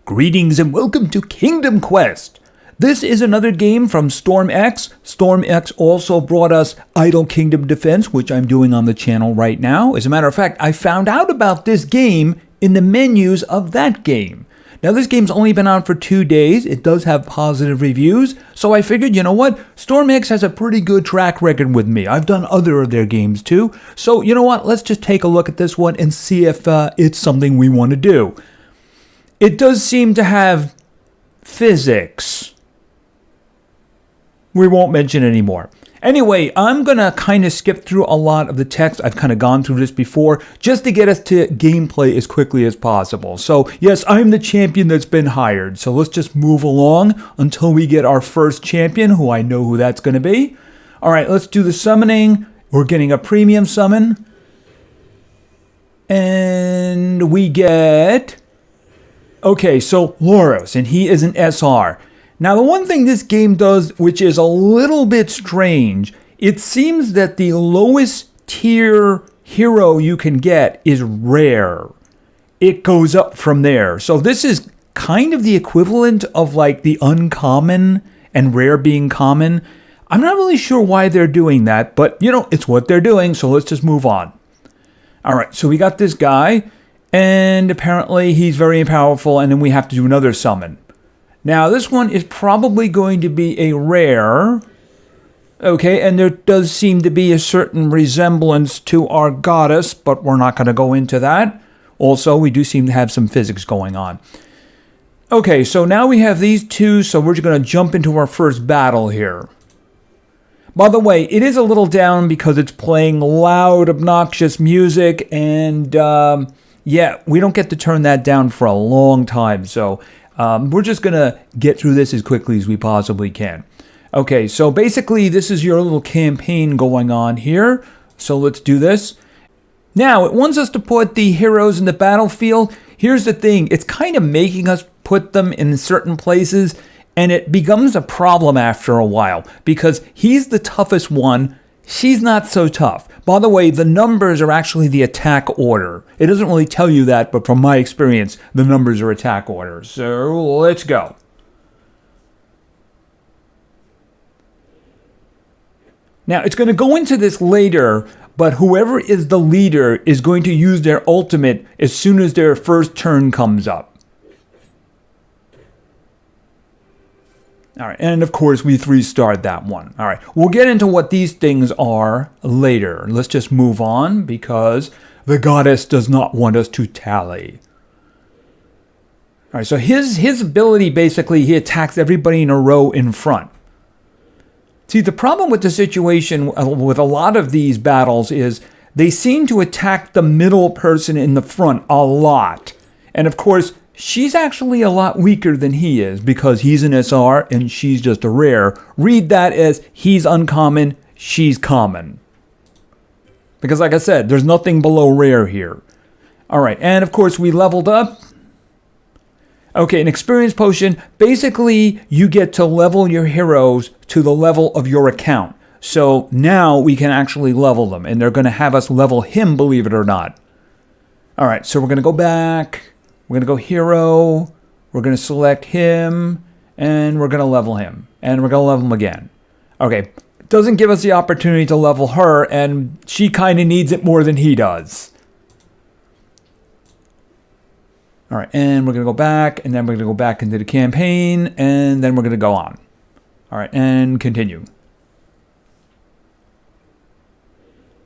Greetings and welcome to Kingdom Quest. This is another game from StormX. StormX also brought us Idle Kingdom Defense, which I'm doing on the channel right now. As a matter of fact, I found out about this game in the menus of that game. Now, this game's only been out for 2 days. It does have positive reviews, so I figured, you know what? StormX has a pretty good track record with me. I've done other of their games too. So, you know what? Let's just take a look at this one and see if it's something we want to do. It does seem to have physics. We won't mention anymore. Anyway, I'm going to kind of skip through a lot of the text. I've kind of gone through this before just to get us to gameplay as quickly as possible. So, yes, I'm the champion that's been hired. So let's just move along until we get our first champion, who I know who that's going to be. All right, let's do the summoning. We're getting a premium summon. And we get... Okay, so Loros, and he is an SR. Now, the one thing this game does, which is a little bit strange, it seems that the lowest tier hero you can get is rare. It goes up from there. So this is kind of the equivalent of like the uncommon and rare being common. I'm not really sure why they're doing that, but you know, it's what they're doing, so let's just move on. All right, so we got this guy. And apparently he's very powerful, and then we have to do another summon. Now, this one is probably going to be a rare. Okay, and there does seem to be a certain resemblance to our goddess, but we're not going to go into that. Also, we do seem to have some physics going on. Okay, so now we have these two, so we're just going to jump into our first battle here. By the way, it is a little down because it's playing loud, obnoxious music, and... yeah, we don't get to turn that down for a long time, so we're just going to get through this as quickly as we possibly can. Okay, so basically this is your little campaign going on here, so let's do this. Now, it wants us to put the heroes in the battlefield. Here's the thing, it's kind of making us put them in certain places, and it becomes a problem after a while, because he's the toughest one, she's not so tough. By the way, the numbers are actually the attack order. It doesn't really tell you that, but from my experience, the numbers are attack orders. So let's go. Now, it's going to go into this later, but whoever is the leader is going to use their ultimate as soon as their first turn comes up. All right, and of course, we 3-starred that one. All right, we'll get into what these things are later. Let's just move on because the goddess does not want us to tally. All right, so his ability, basically, he attacks everybody in a row in front. See, the problem with the situation with a lot of these battles is they seem to attack the middle person in the front a lot. And of course, she's actually a lot weaker than he is because he's an SR and she's just a rare. Read that as he's uncommon, she's common. Because like I said, there's nothing below rare here. All right, and of course we leveled up. Okay, an experience potion. Basically, you get to level your heroes to the level of your account. So now we can actually level them, and they're going to have us level him, believe it or not. All right, so we're going to go back. We're going to go hero, we're going to select him, and we're going to level him. And we're going to level him again. Okay, doesn't give us the opportunity to level her, and she kind of needs it more than he does. All right, and we're going to go back, and then we're going to go back into the campaign, and then we're going to go on. All right, and continue.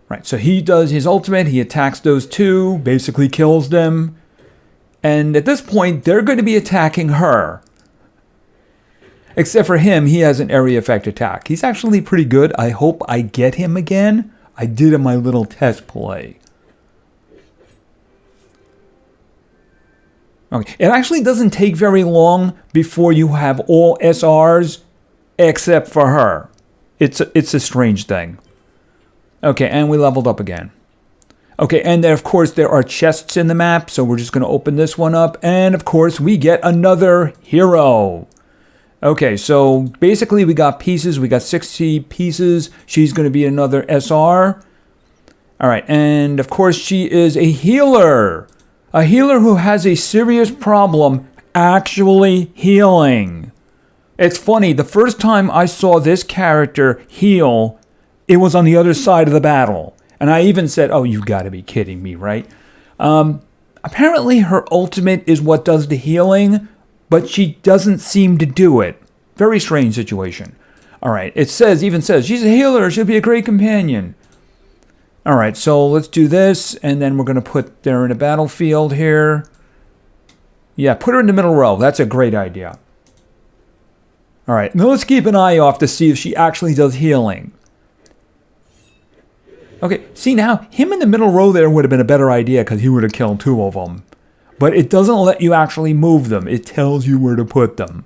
Right, so he does his ultimate, he attacks those two, basically kills them. And at this point, they're going to be attacking her. Except for him, he has an area effect attack. He's actually pretty good. I hope I get him again. I did in my little test play. Okay. It actually doesn't take very long before you have all SRs except for her. It's a strange thing. Okay, and we leveled up again. Okay, and then of course there are chests in the map, so we're just going to open this one up. And of course we get another hero. Okay, so basically we got pieces. We got 60 pieces. She's going to be another SR. All right, and of course she is a healer. A healer who has a serious problem actually healing. It's funny, the first time I saw this character heal, it was on the other side of the battle. And I even said, oh, you've got to be kidding me, right? Apparently her ultimate is what does the healing, but she doesn't seem to do it. Very strange situation. All right, it even says, she's a healer, she'll be a great companion. All right, so let's do this, and then we're going to put her in a battlefield here. Yeah, put her in the middle row. That's a great idea. All right, now let's keep an eye off to see if she actually does healing. Okay, see now, him in the middle row there would have been a better idea because he would have killed two of them. But it doesn't let you actually move them. It tells you where to put them.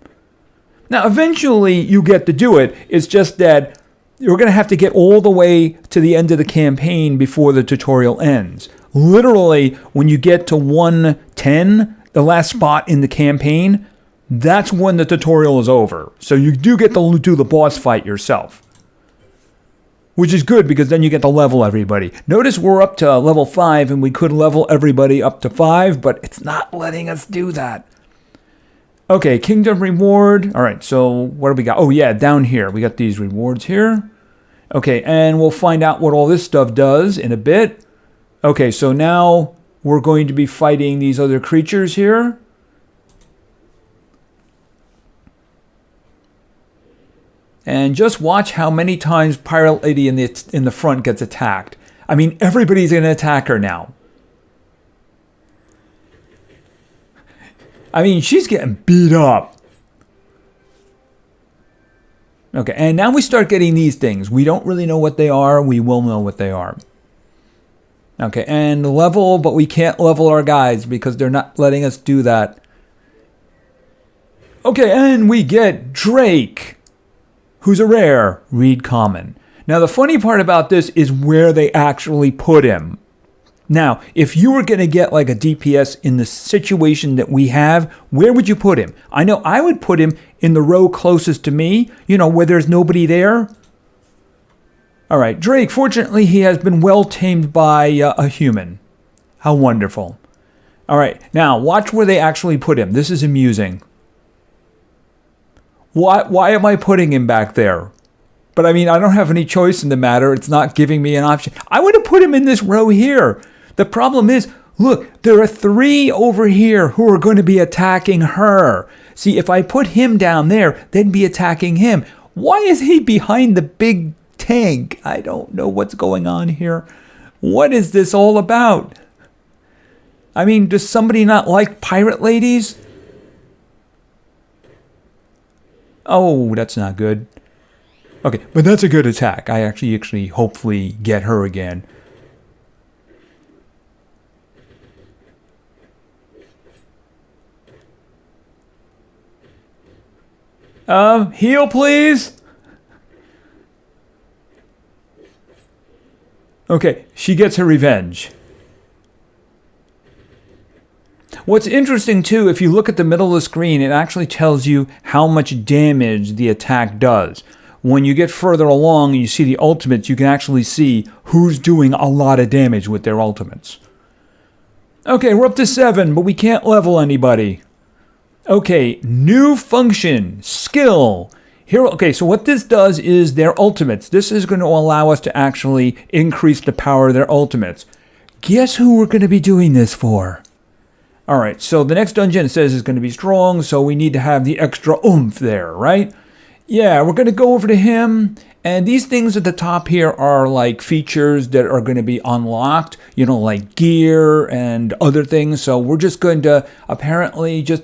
Now, eventually, you get to do it. It's just that you're going to have to get all the way to the end of the campaign before the tutorial ends. Literally, when you get to 110, the last spot in the campaign, that's when the tutorial is over. So you do get to do the boss fight yourself. Which is good because then you get to level everybody. Notice we're up to level 5 and we could level everybody up to 5, but it's not letting us do that. Okay, Kingdom Reward. All right, so what do we got? Oh yeah, down here. We got these rewards here. Okay, and we'll find out what all this stuff does in a bit. Okay, so now we're going to be fighting these other creatures here. And just watch how many times Pirate Lady in the front gets attacked. I mean, everybody's going to attack her now. I mean, she's getting beat up. Okay, and now we start getting these things. We don't really know what they are. We will know what they are. Okay, and level, but we can't level our guys because they're not letting us do that. Okay, and we get Drake, who's a rare, read common. Now, the funny part about this is where they actually put him. Now, if you were going to get like a DPS in the situation that we have, where would you put him? I know I would put him in the row closest to me, you know, where there's nobody there. All right, Drake, fortunately, he has been well tamed by a human. How wonderful. All right, now watch where they actually put him. This is amusing. Why am I putting him back there? But I mean, I don't have any choice in the matter. It's not giving me an option. I would have put him in this row here. The problem is, look, there are 3 over here who are going to be attacking her. See, if I put him down there, they'd be attacking him. Why is he behind the big tank? I don't know what's going on here. What is this all about? I mean, does somebody not like pirate ladies? Oh, that's not good. Okay, but that's a good attack. I actually hopefully get her again. Heal, please. Okay, she gets her revenge. What's interesting too, if you look at the middle of the screen, it actually tells you how much damage the attack does. When you get further along and you see the ultimates, you can actually see who's doing a lot of damage with their ultimates. Okay, we're up to 7, but we can't level anybody. Okay, new function, skill. Here, okay, so what this does is their ultimates. This is going to allow us to actually increase the power of their ultimates. Guess who we're going to be doing this for? All right, so the next dungeon, it says, is going to be strong, so we need to have the extra oomph there, right? Yeah, we're going to go over to him, and these things at the top here are like features that are going to be unlocked, you know, like gear and other things. So we're just going to apparently just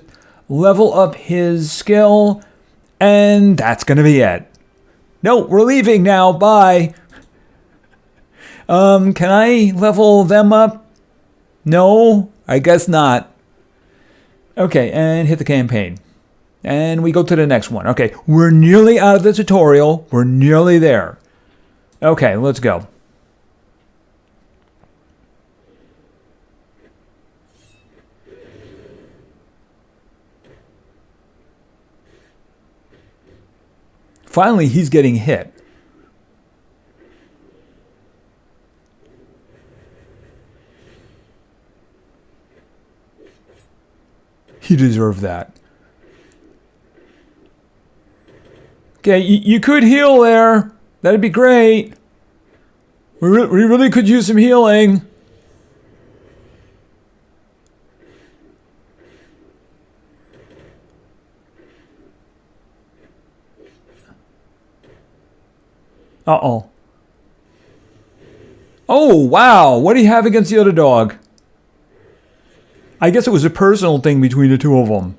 level up his skill, and that's going to be it. No, we're leaving now, bye. Can I level them up? No, I guess not. Okay, and hit the campaign. And we go to the next one. Okay, we're nearly out of the tutorial. We're nearly there. Okay, let's go. Finally, he's getting hit. He deserved that. Okay, you could heal there. That'd be great. We really could use some healing. Uh-oh. Oh, wow. What do you have against the other dog? I guess it was a personal thing between the two of them.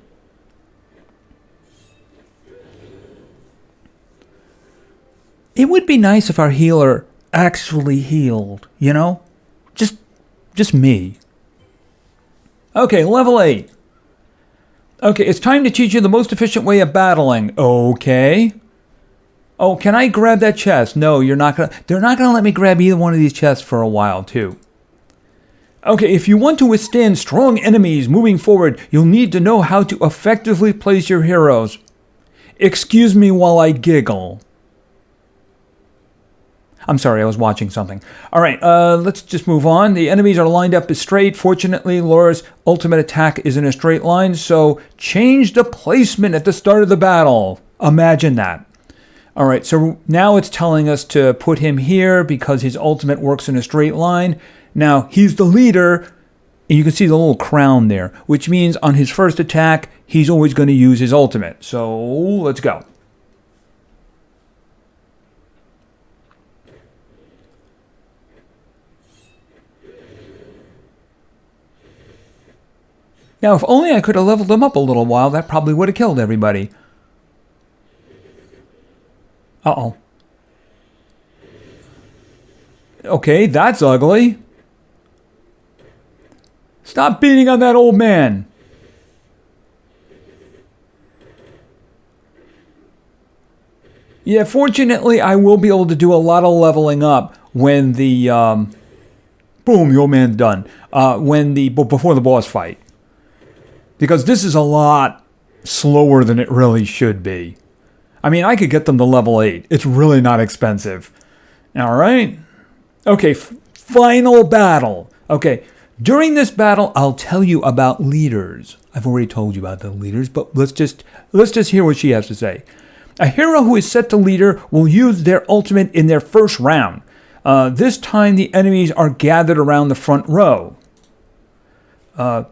It would be nice if our healer actually healed, you know? Just me. Okay, level 8. Okay, it's time to teach you the most efficient way of battling. Okay. Oh, can I grab that chest? No, you're not gonna. They're not gonna let me grab either one of these chests for a while, too. Okay, if you want to withstand strong enemies moving forward, you'll need to know how to effectively place your heroes. Excuse me while I giggle. I'm sorry, I was watching something. All right, let's just move on. The enemies are lined up as straight. Fortunately, Laura's ultimate attack is in a straight line, so change the placement at the start of the battle. Imagine that. All right, so now it's telling us to put him here because his ultimate works in a straight line. Now, he's the leader, and you can see the little crown there, which means on his first attack, he's always going to use his ultimate. So, let's go. Now, if only I could have leveled them up a little while, that probably would have killed everybody. Uh-oh. Okay, that's ugly. Stop beating on that old man. Yeah, fortunately, I will be able to do a lot of leveling up when the... boom, the old man's done. Before the boss fight. Because this is a lot slower than it really should be. I mean, I could get them to level 8. It's really not expensive. All right. Okay, final battle. Okay, during this battle, I'll tell you about leaders. I've already told you about the leaders, but let's just hear what she has to say. A hero who is set to leader will use their ultimate in their first round. This time, the enemies are gathered around the front row.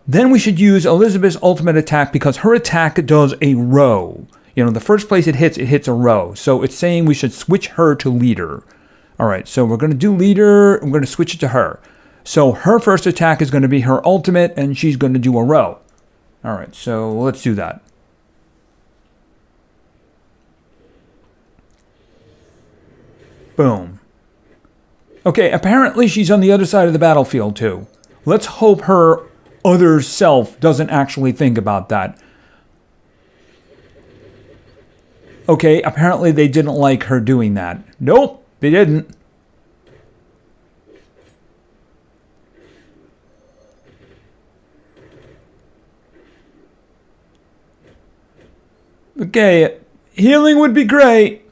Then we should use Elizabeth's ultimate attack because her attack does a row. You know, the first place it hits a row. So it's saying we should switch her to leader. All right, so we're going to do leader. We're going to switch it to her. So her first attack is going to be her ultimate, and she's going to do a row. All right, so let's do that. Boom. Okay, apparently she's on the other side of the battlefield, too. Let's hope her other self doesn't actually think about that. Okay, apparently they didn't like her doing that. Nope, they didn't. Okay, healing would be great.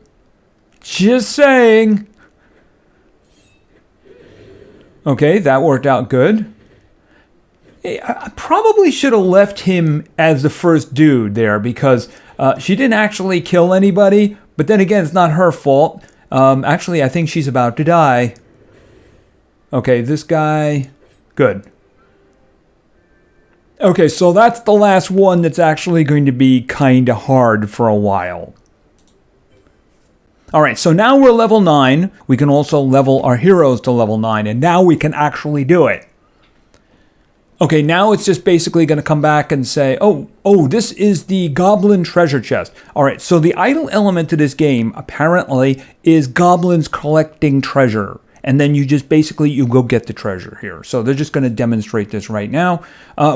Just saying. Okay, that worked out good. I probably should have left him as the first dude there because she didn't actually kill anybody. But then again, it's not her fault. Actually, I think she's about to die. Okay, this guy. Good. Okay, so that's the last one that's actually going to be kind of hard for a while. All right, so now we're level 9. We can also level our heroes to level 9, and now we can actually do it. Okay, now it's just basically going to come back and say, oh, this is the goblin treasure chest. All right, so the idle element to this game, apparently, is goblins collecting treasure. And then you just basically, you go get the treasure here. So they're just going to demonstrate this right now.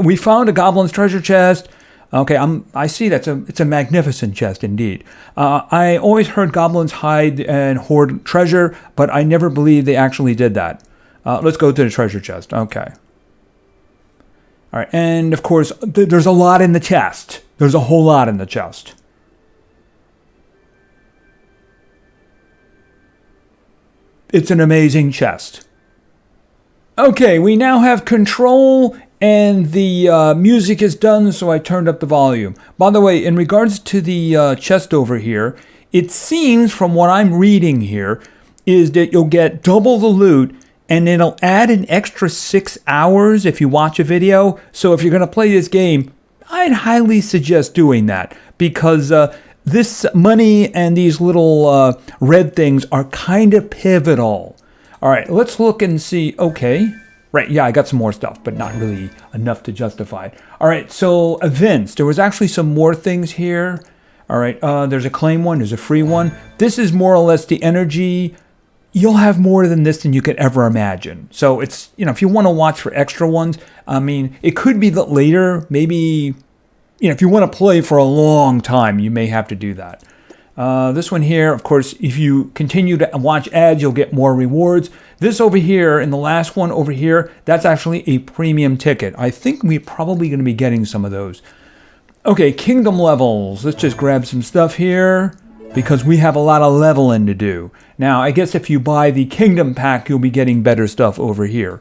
We found a goblin's treasure chest. Okay, I see it's a magnificent chest indeed. I always heard goblins hide and hoard treasure, but I never believed they actually did that. Let's go to the treasure chest. Okay. All right, and of course, there's a lot in the chest. There's a whole lot in the chest. It's an amazing chest. Okay, we now have control, and the music is done, so I turned up the volume. By the way, in regards to the chest over here, It seems from what I'm reading here is that you'll get double the loot and it'll add an extra 6 hours if you watch a video. So if you're going to play this game, I'd highly suggest doing that because this money and these little red things are kind of pivotal. All right, let's look and see. Okay. Right, yeah, I got some more stuff, but not really enough to justify it. All right, so events. There was actually some more things here. All right, there's a claim one, there's a free one. This is more or less the energy. You'll have more than this than you could ever imagine. So it's, if you want to watch for extra ones, I mean, it could be that later, maybe, if you want to play for a long time, you may have to do that. This one here, of course, if you continue to watch ads, you'll get more rewards. This over here, and the last one over here, that's actually a premium ticket. I think we're probably going to be getting some of those. Okay, kingdom levels. Let's just grab some stuff here because we have a lot of leveling to do. Now, I guess if you buy the kingdom pack, you'll be getting better stuff over here.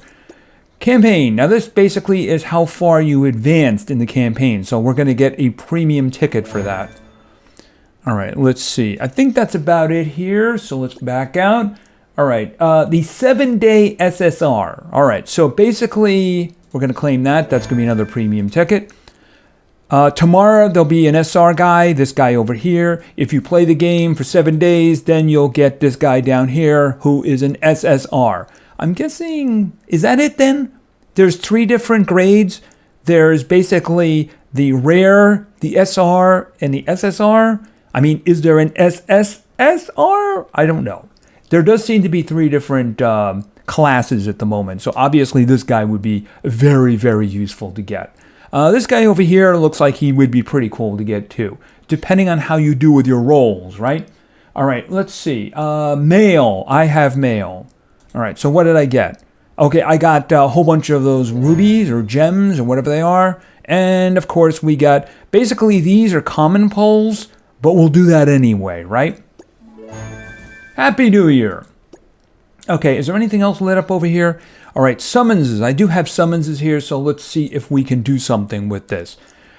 Campaign. Now, this basically is how far you advanced in the campaign. So we're going to get a premium ticket for that. All right, let's see. I think that's about it here. So let's back out. All right, the 7-day SSR. All right, so basically, we're going to claim that. That's going to be another premium ticket. Tomorrow, there'll be an SR guy, this guy over here. If you play the game for 7 days, then you'll get this guy down here who is an SSR. I'm guessing, is that it then? There's 3 different grades. There's basically the rare, the SR, and the SSR. I mean, is there an SSSR? I don't know. There does seem to be 3 different classes at the moment. So obviously this guy would be very, very useful to get. This guy over here looks like he would be pretty cool to get too, depending on how you do with your rolls, right? All right, let's see. Mail. I have mail. All right, so what did I get? Okay, I got a whole bunch of those rubies or gems or whatever they are. And of course we got, basically these are common pulls, but we'll do that anyway, right? Happy New Year. Okay, is there anything else lit up over here? All right, summonses. I do have summonses here, so let's see if we can do something with this.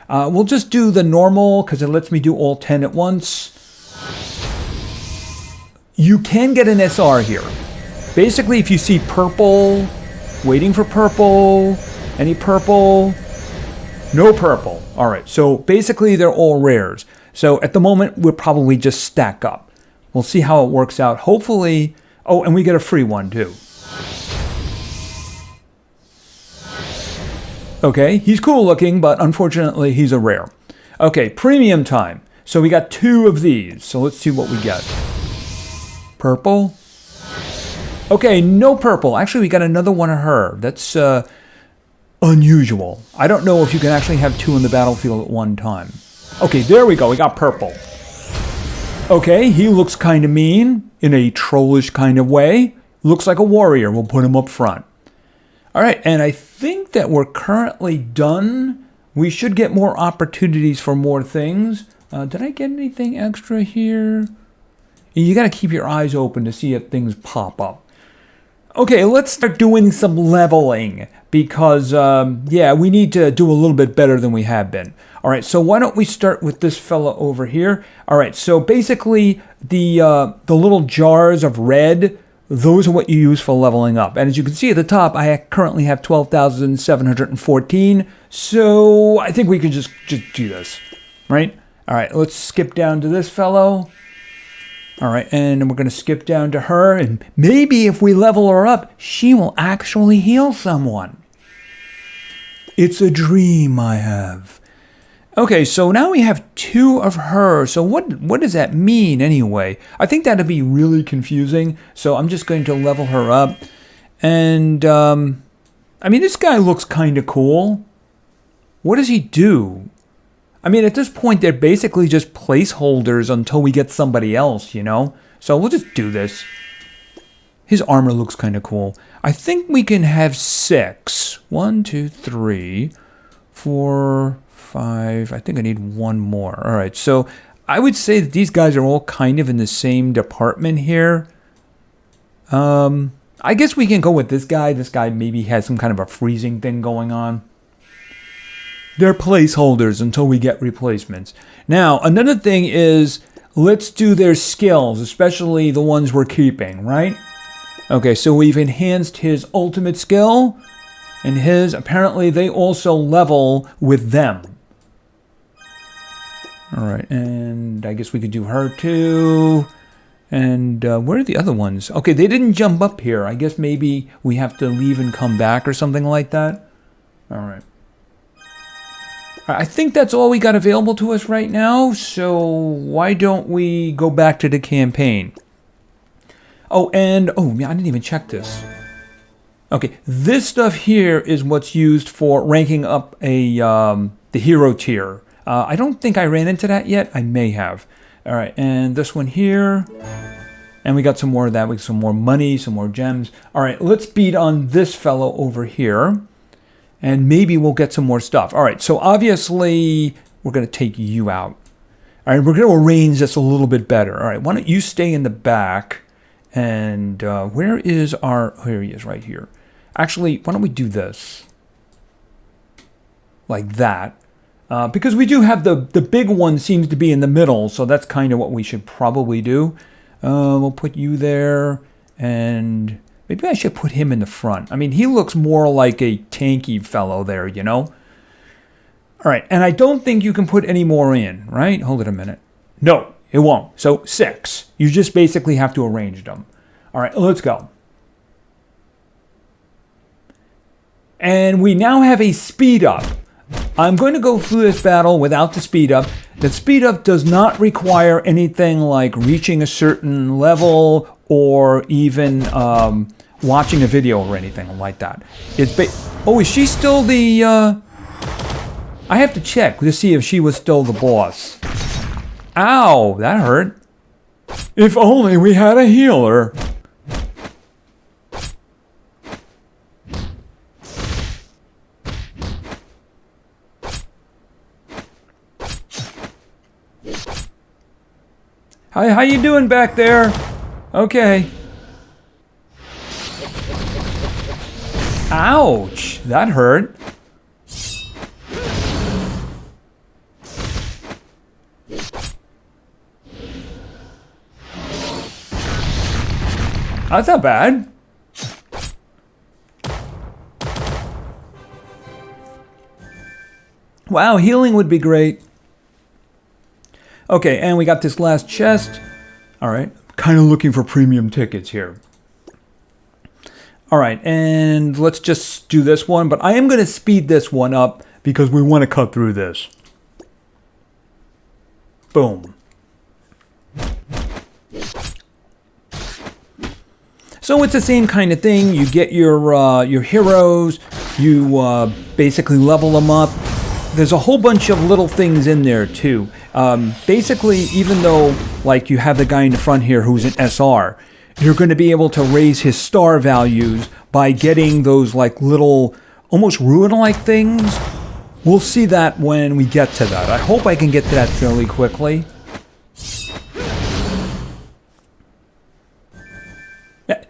We'll just do the normal, because it lets me do all 10 at once. You can get an SR here. Basically, if you see purple, waiting for purple, any purple, no purple. All right, so basically they're all rares. So at the moment, we'll probably just stack up. We'll see how it works out. Hopefully, oh, and we get a free one too. Okay, he's cool looking, but unfortunately he's a rare. Okay, premium time. So we got 2 of these. So let's see what we get. Purple. Okay, no purple. Actually, we got another one of her. That's unusual. I don't know if you can actually have 2 in the battlefield at one time. Okay, there we go. We got purple. Okay, he looks kind of mean in a trollish kind of way. Looks like a warrior. We'll put him up front. All right, and I think that we're currently done. We should get more opportunities for more things. Did I get anything extra here? You got to keep your eyes open to see if things pop up. Okay, let's start doing some leveling because, yeah, we need to do a little bit better than we have been. All right, so why don't we start with this fella over here? All right, so basically the little jars of red, those are what you use for leveling up. And as you can see at the top, I currently have 12,714. So I think we can just do this, right? All right, let's skip down to this fellow. All right, and we're going to skip down to her. And maybe if we level her up, she will actually heal someone. It's a dream I have. Okay, so now we have 2 of her. So what does that mean anyway? I think that'd be really confusing. So I'm just going to level her up. And, I mean, this guy looks kind of cool. What does he do? I mean, at this point, they're basically just placeholders until we get somebody else, you know? So we'll just do this. His armor looks kind of cool. I think we can have 6. 1, 2, 3, 4, 5. I think I need 1 more. All right, so I would say that these guys are all kind of in the same department here. I guess we can go with this guy. This guy maybe has some kind of a freezing thing going on. They're placeholders until we get replacements. Now, another thing is, let's do their skills, especially the ones we're keeping, right? Okay, so we've enhanced his ultimate skill, and his, apparently they also level with them. All right, and I guess we could do her too. And where are the other ones? Okay, they didn't jump up here. I guess maybe we have to leave and come back or something like that. All right. I think that's all we got available to us right now, so why don't we go back to the campaign? Oh, and, oh, I didn't even check this. Okay, this stuff here is what's used for ranking up a the hero tier. I don't think I ran into that yet. I may have. All right, and this one here. And we got some more of that. We got some more money, some more gems. All right, let's beat on this fellow over here. And maybe we'll get some more stuff. All right, so obviously we're going to take you out. All right, we're going to arrange this a little bit better. All right, why don't you stay in the back? And where is our... Oh, here he is, right here. Actually, why don't we do this? Like that. Because we do have the big one seems to be in the middle, so that's kind of what we should probably do. We'll put you there, and maybe I should put him in the front. I mean, he looks more like a tanky fellow there, you know? All right, and I don't think you can put any more in, right? Hold it a minute. No, it won't. So 6. You just basically have to arrange them. All right, let's go. And we now have a speed up. I'm going to go through this battle without the speed up. The speed up does not require anything like reaching a certain level or even watching a video or anything like that. Oh, is she still the... I have to check to see if she was still the boss. Ow, that hurt. If only we had a healer. Hi, how you doing back there? Okay. Ouch, that hurt. That's not bad. Wow, healing would be great. Okay, and we got this last chest. All right, kind of looking for premium tickets here. All right, and let's just do this one, but I am going to speed this one up because we want to cut through this. Boom. So it's the same kind of thing. You get your heroes, you basically level them up. There's a whole bunch of little things in there too. Basically, even though like you have the guy in the front here who's an SR, you're going to be able to raise his star values by getting those like little, almost ruin-like things. We'll see that when we get to that. I hope I can get to that fairly quickly.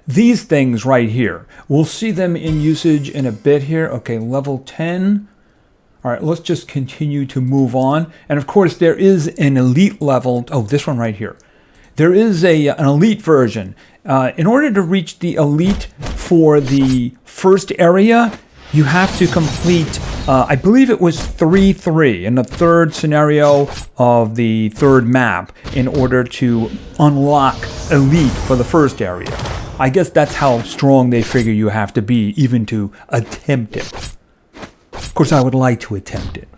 These things right here. We'll see them in usage in a bit here. Okay, level 10. All right, let's just continue to move on. And of course, there is an elite level. Oh, this one right here. There is an elite version. In order to reach the elite for the first area, you have to complete, I believe it was 3-3 in the third scenario of the third map in order to unlock elite for the first area. I guess that's how strong they figure you have to be even to attempt it. Of course, I would like to attempt it.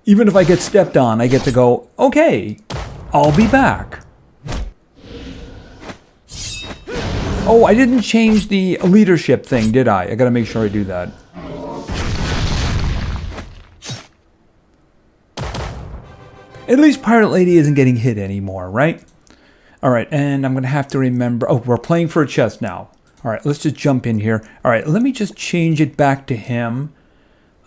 Even if I get stepped on, I get to go, okay, I'll be back. Oh, I didn't change the leadership thing, did I? I gotta make sure I do that. At least Pirate Lady isn't getting hit anymore, right? All right, and I'm gonna have to remember, oh, we're playing for a chest now. All right, let's just jump in here. All right, let me just change it back to him.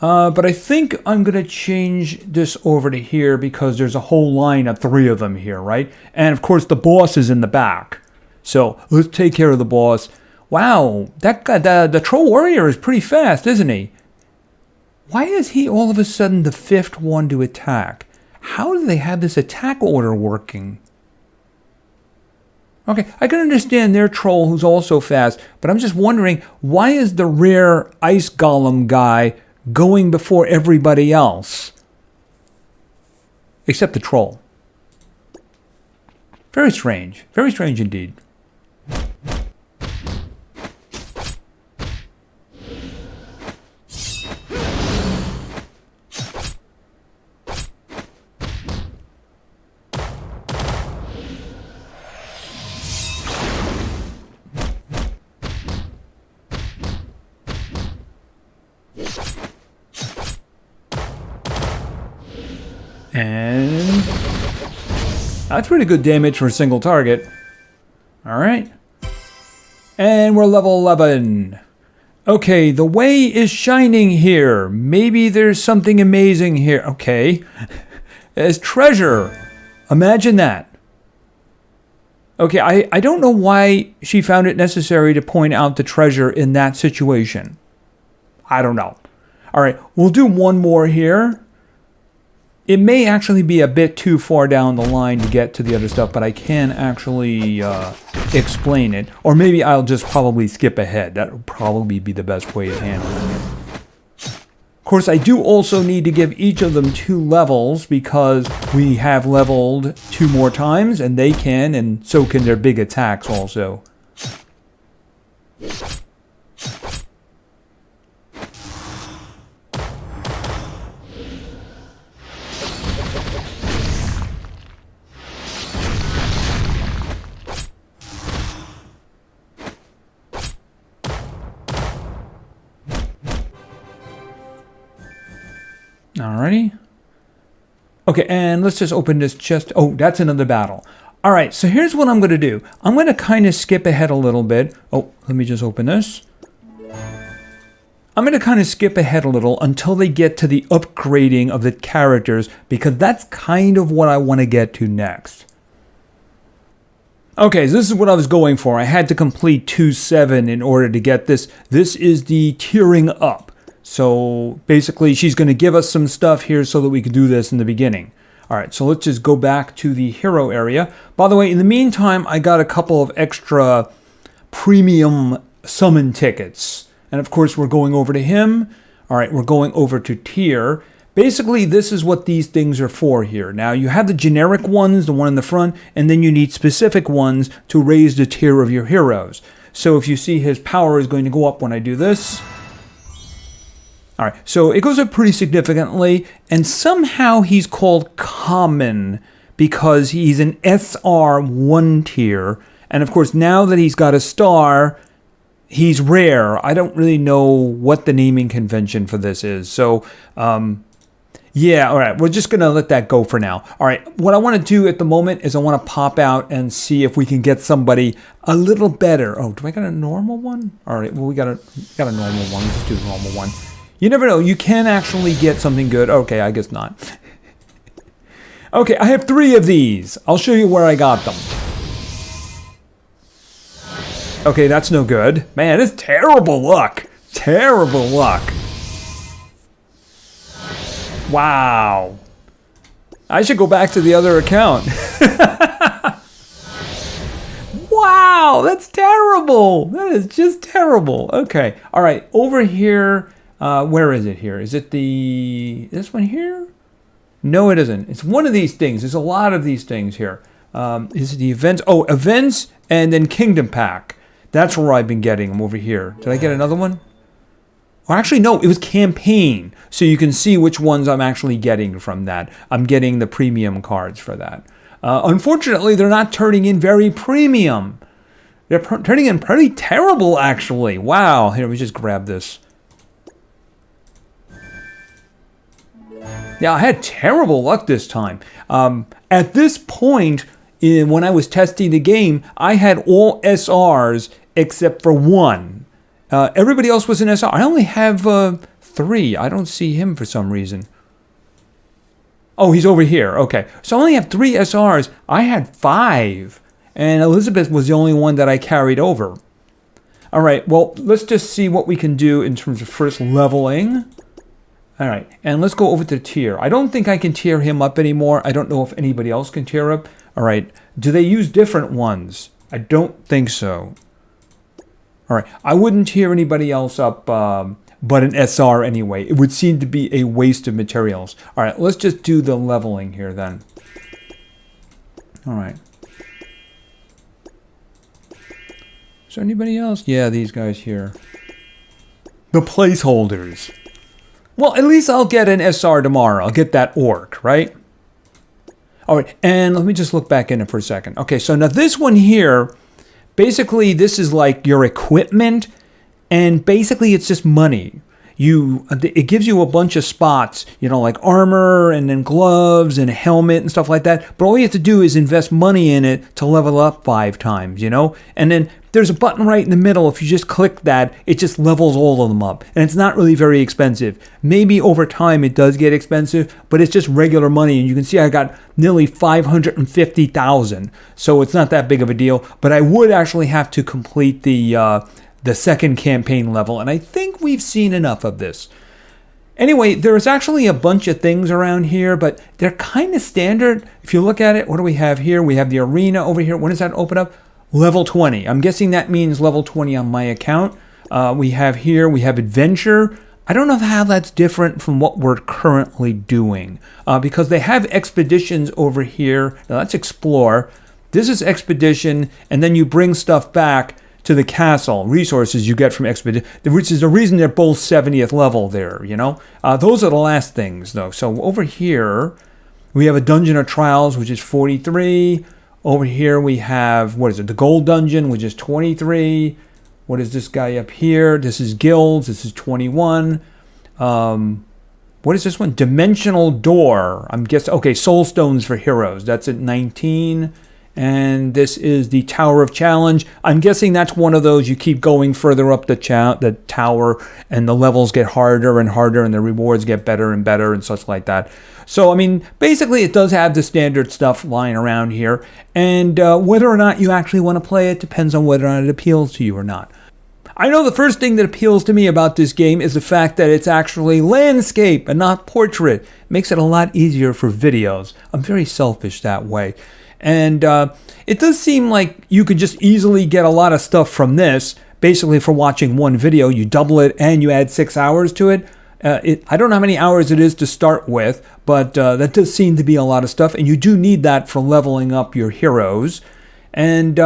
But I think I'm going to change this over to here because there's a whole line of 3 of them here, right? And of course, the boss is in the back. So let's take care of the boss. Wow, that guy, the Troll Warrior is pretty fast, isn't he? Why is he all of a sudden the 5th one to attack? how do they have this attack order working? Okay, I can understand their troll who's also fast, but I'm just wondering, why is the rare ice golem guy going before everybody else? Except the troll. Very strange indeed. And that's pretty good damage for a single target. All right. And we're level 11. Okay, the way is shining here. Maybe there's something amazing here. Okay. There's treasure. Imagine that. Okay, I don't know why she found it necessary to point out the treasure in that situation. I don't know. All right, we'll do one more here. It may actually be a bit too far down the line to get to the other stuff, but I can actually explain it. Or maybe I'll just probably skip ahead. That would probably be the best way of handling it. Of course, I do also need to give each of them 2 levels because we have leveled 2 more times, and they can, and so can their big attacks also. Alrighty. Okay, and let's just open this chest. Oh, that's another battle. Alright, so here's what I'm going to do. I'm going to kind of skip ahead a little bit. Oh, let me just open this. I'm going to kind of skip ahead a little until they get to the upgrading of the characters, because that's kind of what I want to get to next. Okay, so this is what I was going for. I had to complete 2-7 in order to get this. This is the tiering up. So basically, she's going to give us some stuff here so that we can do this in the beginning. All right, so let's just go back to the hero area. By the way, in the meantime, I got a couple of extra premium summon tickets. And of course, we're going over to him. All right, we're going over to tier. Basically, this is what these things are for here. Now, you have the generic ones, the one in the front, and then you need specific ones to raise the tier of your heroes. So if you see his power is going to go up when I do this. All right, so it goes up pretty significantly, and somehow he's called common because he's an SR 1 tier. And of course, now that he's got a star, he's rare. I don't really know what the naming convention for this is. So, yeah, all right, we're just going to let that go for now. All right, what I want to do at the moment is I want to pop out and see if we can get somebody a little better. Oh, do I got a normal one? All right, well, we got a normal one. Let's do the normal one. You never know. You can actually get something good. Okay, I guess not. Okay, I have 3 of these. I'll show you where I got them. Okay, that's no good. Man, it's terrible luck. Terrible luck. Wow. I should go back to the other account. Wow, that's terrible. That is just terrible. Okay, all right, over here. Where is it here? Is it this one here? No, it isn't. It's one of these things. There's a lot of these things here. Is it the events? Oh, events and then Kingdom Pack. That's where I've been getting them over here. Did I get another one? Well, actually, no, it was campaign. So you can see which ones I'm actually getting from that. I'm getting the premium cards for that. Unfortunately, they're not turning in very premium. They're turning in pretty terrible, actually. Wow. Here, let me just grab this. Yeah, I had terrible luck this time. At this point, when I was testing the game, I had all SRs except for 1. Everybody else was an SR. I only have 3. I don't see him for some reason. Oh, he's over here. Okay. So I only have 3 SRs. I had 5. And Elizabeth was the only one that I carried over. All right. Well, let's just see what we can do in terms of first leveling. All right, and let's go over to tier. I don't think I can tier him up anymore. I don't know if anybody else can tier up. All right, do they use different ones? I don't think so. All right, I wouldn't tier anybody else up but an SR anyway. It would seem to be a waste of materials. All right, let's just do the leveling here then. All right. Is there anybody else? Yeah, these guys here. The placeholders. Well, at least I'll get an SR tomorrow. I'll get that orc, right? All right, and let me just look back in it for a second. Okay, so now this one here, basically this is like your equipment, and basically it's just money. It gives you a bunch of spots, you know, like armor and then gloves and a helmet and stuff like that. But all you have to do is invest money in it to level up 5 times, you know? And then there's a button right in the middle. If you just click that, it just levels all of them up. And it's not really very expensive. Maybe over time it does get expensive, but it's just regular money. And you can see I got nearly 550,000. So it's not that big of a deal. But I would actually have to complete the second campaign level, and I think we've seen enough of this. Anyway, there's actually a bunch of things around here, but they're kind of standard. If you look at it, what do we have here? We have the arena over here. When does that open up? Level 20. I'm guessing that means level 20 on my account. We have adventure. I don't know how that's different from what we're currently doing, because they have expeditions over here. Now let's explore. This is expedition, and then you bring stuff back to the castle, resources you get from expedition, which is the reason they're both 70th level there, you know? Those are the last things, though. So over here, we have a Dungeon of Trials, which is 43. Over here, we have, what is it, the Gold Dungeon, which is 23. What is this guy up here? This is Guilds. This is 21. What is this one? Dimensional Door. I'm guessing, okay, Soul Stones for Heroes. That's at 19. And this is the Tower of Challenge. I'm guessing that's one of those you keep going further up the tower, and the levels get harder and harder, and the rewards get better and better and such like that. So, I mean, basically it does have the standard stuff lying around here. And whether or not you actually want to play it depends on whether or not it appeals to you or not. I know the first thing that appeals to me about this game is the fact that it's actually landscape and not portrait. It makes it a lot easier for videos. I'm very selfish that way. And it does seem like you could just easily get a lot of stuff from this. Basically, for watching one video, you double it and you add 6 hours to it. I don't know how many hours it is to start with, but that does seem to be a lot of stuff. And you do need that for leveling up your heroes. And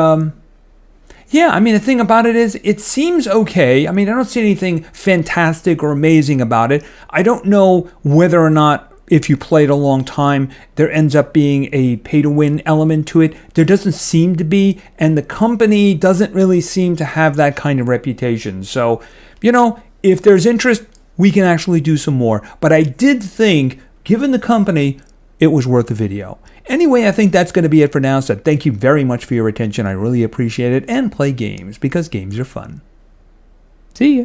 yeah, I mean, the thing about it is, it seems okay. I mean, I don't see anything fantastic or amazing about it. I don't know whether or not, if you played a long time, there ends up being a pay-to-win element to it. There doesn't seem to be, and the company doesn't really seem to have that kind of reputation. So, you know, if there's interest, we can actually do some more. But I did think, given the company, it was worth a video. Anyway, I think that's going to be it for now. So thank you very much for your attention. I really appreciate it. And play games, because games are fun. See ya.